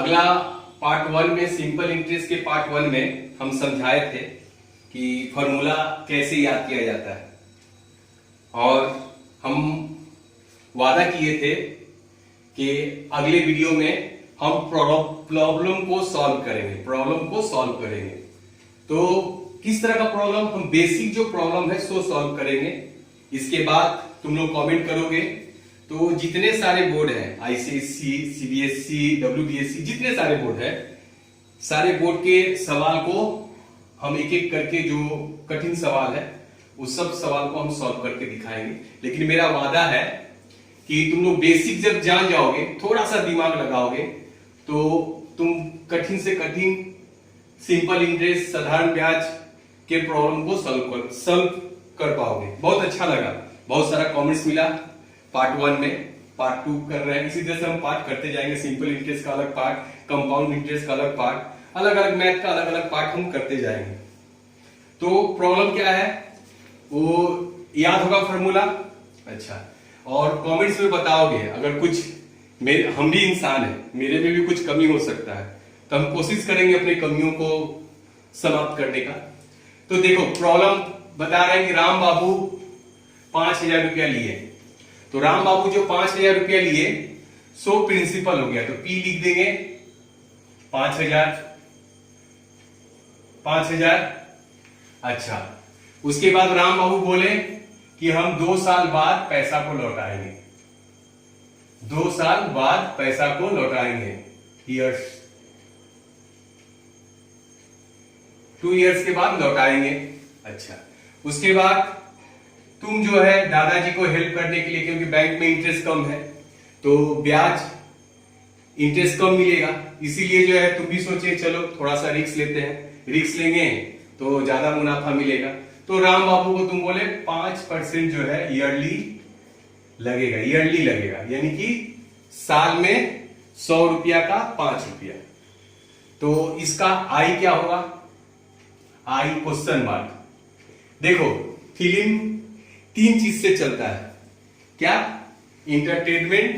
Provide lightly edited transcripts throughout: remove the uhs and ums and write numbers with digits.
अगला part one में simple interest के पार्ट वन में हम समझाए थे कि फॉर्मूला कैसे याद किया जाता है, और हम वादा किए थे कि अगले वीडियो में हम प्रॉब्लम को सॉल्व करेंगे। तो किस तरह का प्रॉब्लम? हम बेसिक जो प्रॉब्लम है सो सॉल्व करेंगे। इसके बाद तुम लोग कमेंट करोगे तो जितने सारे बोर्ड हैं, आईसीएससी, सीबीएसई, डब्ल्यूबीएसई, जितने सारे बोर्ड हैं, सारे बोर्ड के सवाल को हम एक एक करके, जो कठिन सवाल है उस सब सवाल को हम सॉल्व करके दिखाएंगे। लेकिन मेरा वादा है कि तुम लोग बेसिक जब जान जाओगे, थोड़ा सा दिमाग लगाओगे, तो तुम कठिन से कठिन सिंपल इंटरेस्ट, साधारण ब्याज के प्रॉब्लम को सॉल्व कर पाओगे। बहुत अच्छा लगा, बहुत सारा कमेंट्स मिला पार्ट वन में। पार्ट टू कर रहे हैं, इसी तरह से हम पार्ट करते जाएंगे। सिंपल इंटरेस्ट का अलग पार्ट, कंपाउंड इंटरेस्ट का अलग पार्ट, अलग अलग मैथ का अलग अलग पार्ट हम करते जाएंगे। तो प्रॉब्लम क्या है वो याद होगा फॉर्मूला। अच्छा, और कमेंट्स में बताओगे अगर कुछ, हम भी इंसान है, मेरे में भी कुछ कमी हो सकता है, तो हम कोशिश करेंगे अपनी कमियों को समाप्त करने का। तो देखो प्रॉब्लम बता रहे हैं कि राम बाबू 5,000 रुपया लिए। तो राम बाबू जो 5,000 रुपया लिए सो प्रिंसिपल हो गया, तो P लिख देंगे 5,000। अच्छा, उसके बाद राम बाबू बोले कि हम 2 साल बाद पैसा को लौटाएंगे। 2 साल बाद पैसा को लौटाएंगे, ईयर्स, 2 ईयर्स के बाद लौटाएंगे। अच्छा, उसके बाद तुम जो है दादाजी को हेल्प करने के लिए, क्योंकि बैंक में इंटरेस्ट कम है तो ब्याज इंटरेस्ट कम मिलेगा, इसीलिए जो है तुम भी सोचे चलो थोड़ा सा रिस्क लेते हैं, रिस्क लेंगे तो ज्यादा मुनाफा मिलेगा। तो राम बाबू को तुम बोले 5% जो है ईयरली लगेगा, यानी कि साल में 100 रुपया का 5 रुपया। तो इसका आई क्या होगा? आई क्वेश्चन मार्क। देखो फिल्म 3 चीज से चलता है, क्या? इंटरटेनमेंट,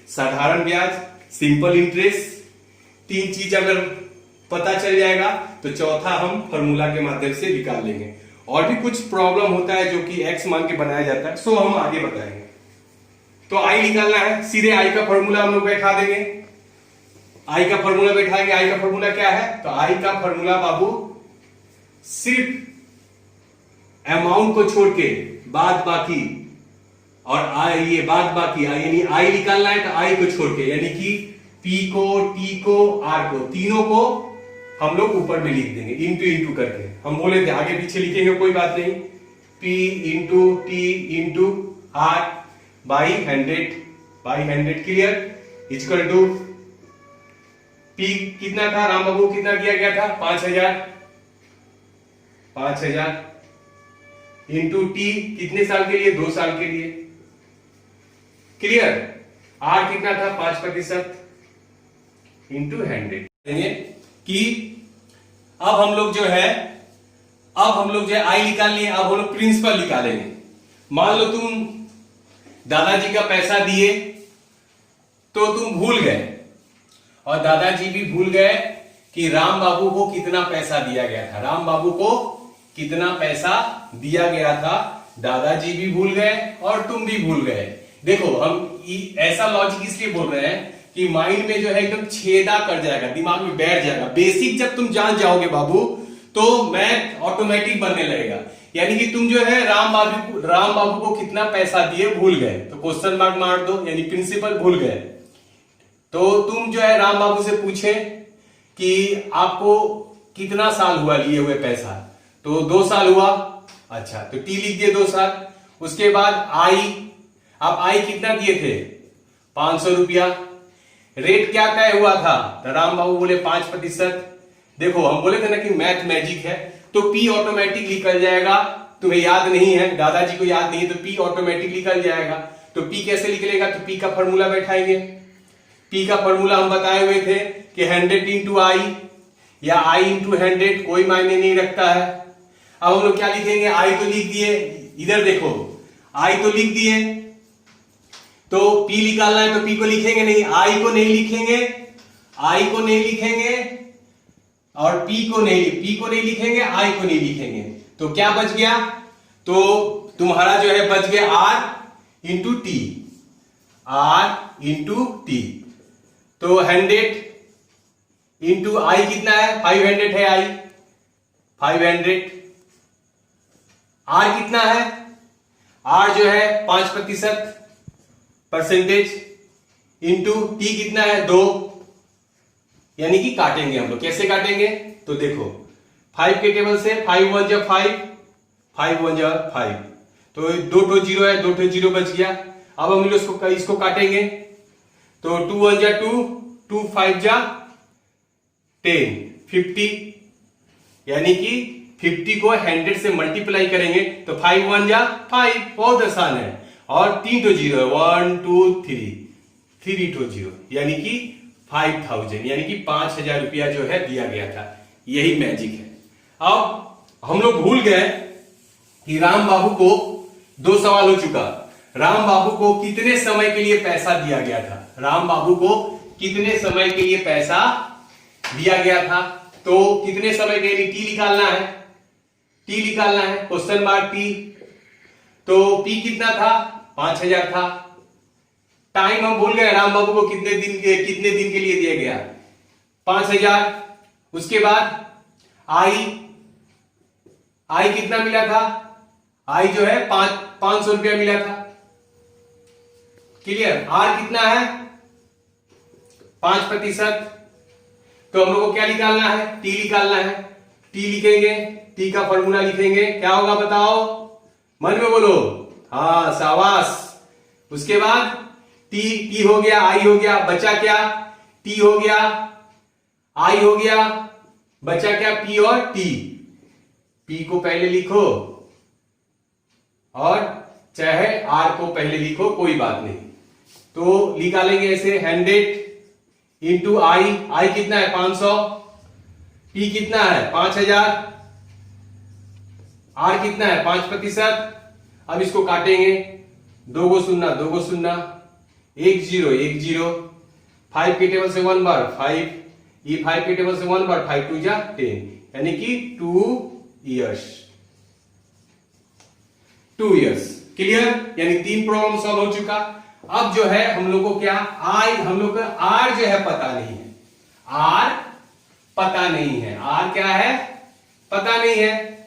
साधारण ब्याज, सिंपल इंटरेस्ट। 3 चीज अगर पता चल जाएगा तो चौथा हम फॉर्मूला के माध्यम से निकाल लेंगे। और भी कुछ प्रॉब्लम होता है जो कि एक्स मान के बनाया जाता है, सो हम आगे बताएंगे। तो आई निकालना है, सीधे आई का फॉर्मूला हम लोग बैठा देंगे। आई का फॉर्मूला बैठाएंगे। आई का फॉर्मूला क्या है? तो आई का फॉर्मूला बाबू सिर्फ अमाउंट को छोड़ के बाद बाकी, और आई, ये बाद बाकी, यानी आई निकालना है तो आई को छोड़ के, यानी कि पी को, टी को, आर को, तीनों को हम लोग ऊपर में लिख देंगे इंटू करके। हम बोले थे आगे पीछे लिखेंगे कोई बात नहीं, P into T into R by 100 clear, equal to P कितना था राम बाबू, कितना दिया गया था? 5,000 इंटू टी कितने साल के लिए? 2 साल के लिए, क्लियर। आर कितना था? 5% इंटू 100 कि अब हम लोग जो है आई निकाल लिए। अब हम लोग प्रिंसिपल निकालेंगे। मान लो तुम दादाजी का पैसा दिए तो तुम भूल गए, और दादाजी भी भूल गए कि राम बाबू को कितना पैसा दिया गया था। राम बाबू को कितना पैसा दिया गया था, दादाजी भी भूल गए और तुम भी भूल गए। देखो हम ऐसा लॉजिक इसलिए बोल रहे हैं कि माइंड में जो है एकदम छेदा कर जाएगा, दिमाग में बैठ जाएगा। बेसिक जब तुम जान जाओगे बाबू तो मैथ ऑटोमेटिक बनने लगेगा। यानी कि तुम जो है राम बाबू को कितना पैसा दिए भूल गए, तो क्वेश्चन मार्क मार दो, यानी प्रिंसिपल भूल गए। तो तुम जो है राम बाबू से पूछे कि आपको कितना साल हुआ लिए हुए पैसा, तो 2 साल हुआ। अच्छा, तो टी लिख दिए 2 साल। उसके बाद आई, अब आई कितना दिए थे? 500 रुपया। रेट क्या तय हुआ था? तो राम बाबू बोले 5%। देखो हम बोले थे ना कि मैथ मैजिक है, तो P ऑटोमेटिक निकल जाएगा। तुम्हें याद नहीं है, दादाजी को याद नहीं है, तो P ऑटोमेटिक निकल जाएगा। तो P कैसे निकलेगा? तो P का फॉर्मूला बैठाएंगे। P का फॉर्मूला हम बताए हुए थे कि 100 इंटू आई या I इंटू 100, कोई मायने नहीं रखता है। अब हम लोग क्या लिखेंगे? I तो लिख दिए, इधर देखो I तो लिख दिए, तो P निकालना है तो P को लिखेंगे नहीं, I को नहीं लिखेंगे, I को नहीं लिखेंगे और P को नहीं लिखेंगे, I को नहीं लिखेंगे। तो क्या बच गया? तो तुम्हारा जो है बच गया R into T, R into T. तो 100 इंटू I कितना है? 500 है I, 500। R कितना है? R जो है 5% परसेंटेज इंटू टी कितना है? 2। यानी कि काटेंगे हम लोग, कैसे काटेंगे? तो देखो 5 के टेबल से 5 1 जा 5, 5 1 जा 5, तो 2 तो 0 है, 2 तो 0 बच गया। अब हम लोग इसको काटेंगे तो 2 1 जा 2, 2 5 जा 10, 50। यानी कि 50 को 100 से मल्टीप्लाई करेंगे तो 5 1 जा 5, बहुत आसान है। और 3 तो 0 है, 1 2 3, 3 तो 0, यानी कि 5000, यानी कि 5000 रुपया जो है दिया गया था। यही मैजिक है। अब हम लोग भूल गए कि राम बाबू को 2 सवाल हो चुका। राम बाबू को कितने समय के लिए पैसा दिया गया था? राम बाबू को कितने समय के लिए पैसा दिया गया था? तो कितने समय के लिए टी निकालना है, टी निकालना है, क्वेश्चन मार्क टी। तो पी कितना था? 5000 था। टाइम हम भूल गए, राम बाबू को कितने दिन के लिए दिया गया? 5000। उसके बाद आई कितना मिला था? आई जो है 500 रुपया मिला था। क्लियर? आर कितना है? 5%। तो हम लोग को क्या निकालना है? टी निकालना है। टी लिखेंगे, टी का फॉर्मूला लिखेंगे, क्या होगा बताओ, मन में बोलो। हाँ शाबाश। उसके बाद टी हो गया, आई हो गया, बचा क्या? टी हो गया, आई हो गया, बचा क्या? पी और टी। पी को पहले लिखो और चाहे आर को पहले लिखो, कोई बात नहीं। तो निकालेंगे ऐसे 100 इंटू आई कितना है? 500। पी कितना है? 5000। आर कितना है? 5%। अब इसको काटेंगे, 2 को शून्य, 2 को शून्य, 1 0 1 0। 5 के टेबल से 1 बार 5, ये 5 के टेबल से 1 बार 5 2 जा 10, यानी कि 2 इयर्स। 2 इयर्स। क्लियर? यानी 3 प्रॉब्लम सॉल्व हो चुका। अब जो है हम लोग को क्या, हम लोग का आर जो है पता नहीं है। आर पता नहीं है। आर क्या है? पता नहीं है।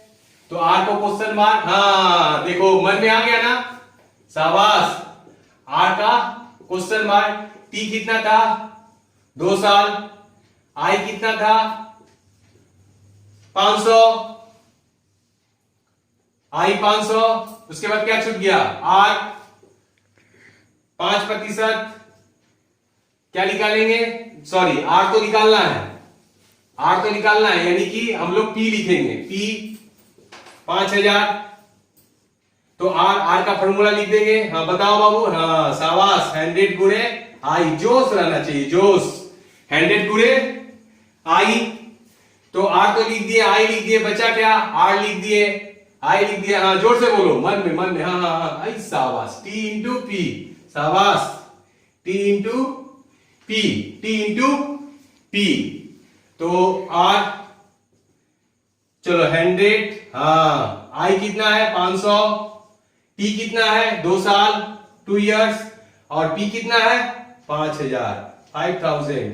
तो आर को क्वेश्चन मार्क, हाँ देखो मन में आ गया ना, शाबाश। आर का क्वेश्चन मार्क। टी कितना था? 2 साल। आई कितना था? 500। आई 500। उसके बाद क्या छूट गया? आर 5%। क्या निकालेंगे? सॉरी, आर तो निकालना है, आर तो निकालना है, यानी कि हम लोग पी लिखेंगे। पी 5000। तो आर का फॉर्मूला लिख देंगे। हाँ बताओ बाबू। हाँ शाबाश। 100 गुणे आई, जोश रहना चाहिए, जोश। 100 गुणे आई, तो आर तो लिख दिए, आई लिख दिए, बचा क्या? आर लिख दिए, आई लिख दिया। हाँ जोर से बोलो, मन में। हाँ हाँ हाँ, आई शाबाश। टी इंटू पी, शाबाश। T into P, T into P. तो आर, चलो 100। हाँ, आई कितना है? 500। टी कितना है? 2 साल, 2 इयर्स। और पी कितना है? 5000, 5000।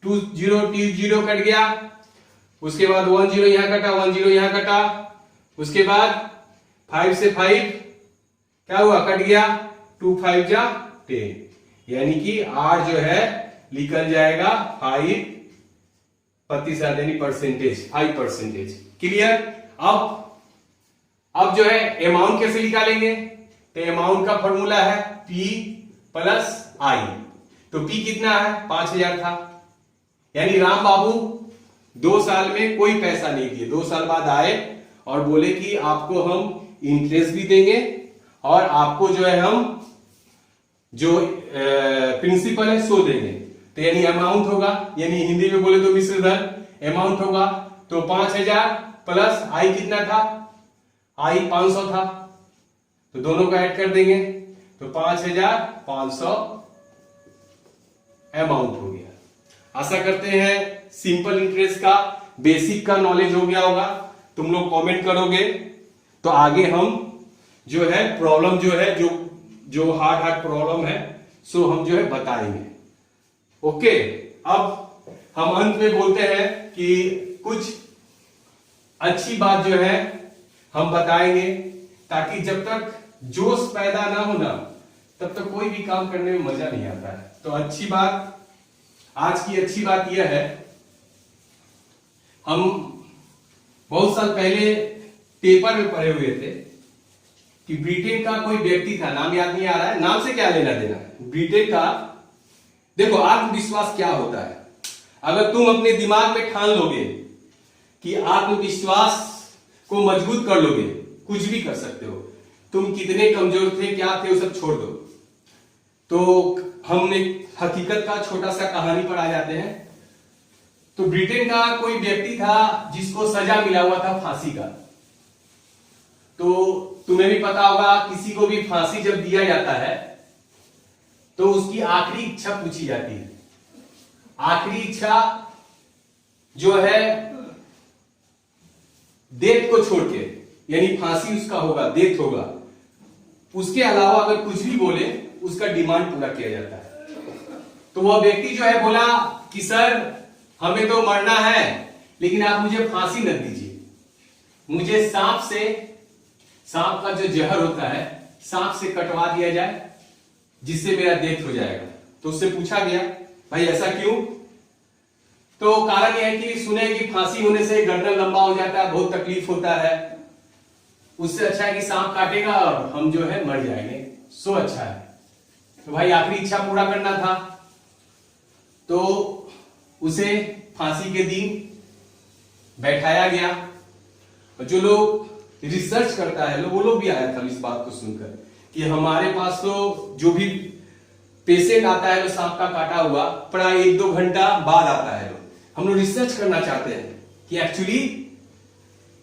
2 0 2 0 कट गया। उसके बाद 1 0 यहां कटा, 1 0 यहां कटा। उसके बाद 5 से 5 क्या हुआ? कट गया। 2 5 जा 10, यानी कि आर जो है निकल जाएगा 5%, यानी परसेंटेज, 5%। क्लियर? अब जो है अमाउंट कैसे निकालेंगे? तो अमाउंट का फॉर्मूला है P प्लस I। तो P कितना है? 5000 था। यानी राम बाबू 2 साल में कोई पैसा नहीं दिए, 2 साल बाद आए और बोले कि आपको हम इंटरेस्ट भी देंगे और आपको जो है हम जो प्रिंसिपल है सो देंगे। तो यानी अमाउंट होगा, यानी हिंदी में बोले तो मिश्र धन अमाउंट होगा। तो 5000 प्लस आई कितना था? आई 500 था, तो दोनों को ऐड कर देंगे। तो 5,500 अमाउंट हो गया। आशा करते हैं सिंपल इंटरेस्ट का बेसिक का नॉलेज हो गया होगा। तुम लोग कमेंट करोगे तो आगे हम जो है प्रॉब्लम जो है जो हार्ड प्रॉब्लम है सो हम जो है बताएंगे। ओके, अब हम अंत में बोलते हैं कि कुछ अच्छी बात जो है हम बताएंगे, ताकि जब तक जोश पैदा ना हो ना तब तक कोई भी काम करने में मजा नहीं आता है। तो अच्छी बात, आज की अच्छी बात यह है, हम बहुत साल पहले पेपर में पढ़े हुए थे कि ब्रिटेन का कोई व्यक्ति था, नाम याद नहीं आ रहा है, नाम से क्या लेना देना, ब्रिटेन का। देखो आत्मविश्वास क्या होता है, अगर तुम अपने दिमाग में ठान लोगे कि आत्मविश्वास को मजबूत कर लोगे, कुछ भी कर सकते हो। तुम कितने कमजोर थे, क्या थे, वो सब छोड़ दो। तो हम एक हकीकत का छोटा सा कहानी पर आ जाते हैं। तो ब्रिटेन का कोई व्यक्ति था जिसको सजा मिला हुआ था फांसी का। तो तुम्हें भी पता होगा, किसी को भी फांसी जब दिया जाता है तो उसकी आखिरी इच्छा पूछी जाती है। आखिरी इच्छा जो है डेथ को छोड़ के, यानी फांसी उसका होगा, डेथ होगा, उसके अलावा अगर कुछ भी बोले उसका डिमांड पूरा किया जाता है। तो वह व्यक्ति जो है बोला कि सर हमें तो मरना है, लेकिन आप मुझे फांसी न दीजिए, मुझे सांप का जो जहर होता है सांप से कटवा दिया जाए, जिससे मेरा डेथ हो जाएगा। तो उससे पूछा गया भाई ऐसा क्यों? तो कारण यह है कि सुने कि फांसी होने से गर्दन लंबा हो जाता है, बहुत तकलीफ होता है, उससे अच्छा है कि सांप काटेगा और हम जो है मर जाएंगे, सो अच्छा है। तो भाई आखिरी इच्छा पूरा करना था, तो उसे फांसी के दिन बैठाया गया। और जो लोग रिसर्च करता है वो लोग भी आया था इस बात को सुनकर कि हमारे पास तो जो भी पेशेंट आता है वो सांप का काटा हुआ प्राय 1-2 घंटा बाद आता है। हम लोग रिसर्च करना चाहते हैं कि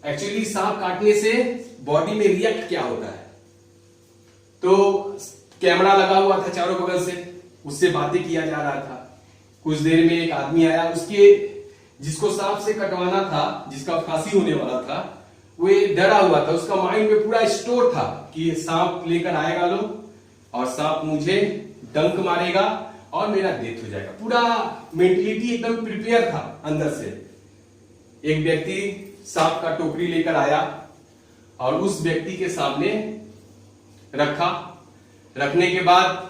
एक्चुअली सांप काटने से बॉडी में रिएक्ट क्या होता है। तो कैमरा लगा हुआ था चारों बगल से, उससे बातें किया जा रहा था। कुछ देर में एक आदमी आया, जिसको सांप से कटवाना था, जिसका फांसी होने वाला था, वो डरा हुआ था, उसका माइंड में पूरा स्टोर था कि सांप लेकर आएगा लोग और सांप मुझे डंक मारेगा और मेरा डेथ हो जाएगा। पूरा मेंटलिटी एकदम प्रिपेयर था अंदर से। एक व्यक्ति सांप का टोकरी लेकर आया और उस व्यक्ति के सामने रखा। रखने के बाद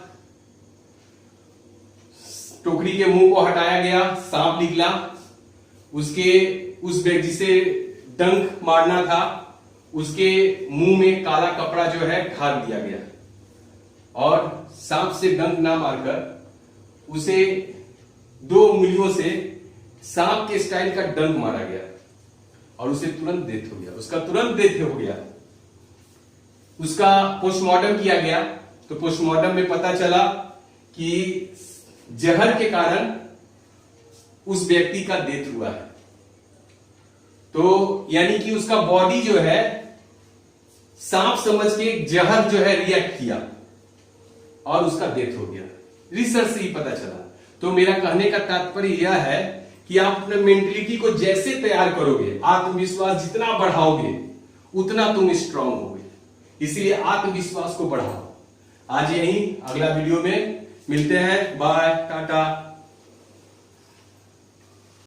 टोकरी के मुंह को हटाया गया, सांप निकला। उस व्यक्ति जिसे डंक मारना था उसके मुंह में काला कपड़ा जो है ढाल दिया गया और सांप से डंक ना मारकर उसे 2 उंगलियों से सांप के स्टाइल का डंक मारा गया और उसे तुरंत डेथ हो गया। उसका तुरंत डेथ हो गया। उसका पोस्टमार्टम किया गया तो पोस्टमार्टम में पता चला कि जहर के कारण उस व्यक्ति का डेथ हुआ है। तो यानी कि उसका बॉडी जो है सांप समझ के जहर जो है रिएक्ट किया और उसका डेथ हो गया। रिसर्च से ही पता चला। तो मेरा कहने का तात्पर्य यह है कि आप अपने मेंटलिटी को जैसे तैयार करोगे, आत्मविश्वास जितना बढ़ाओगे उतना तुम स्ट्रांग होगे। इसलिए आत्मविश्वास को बढ़ाओ। आज यही, अगला वीडियो में मिलते हैं। बाय, टाटा।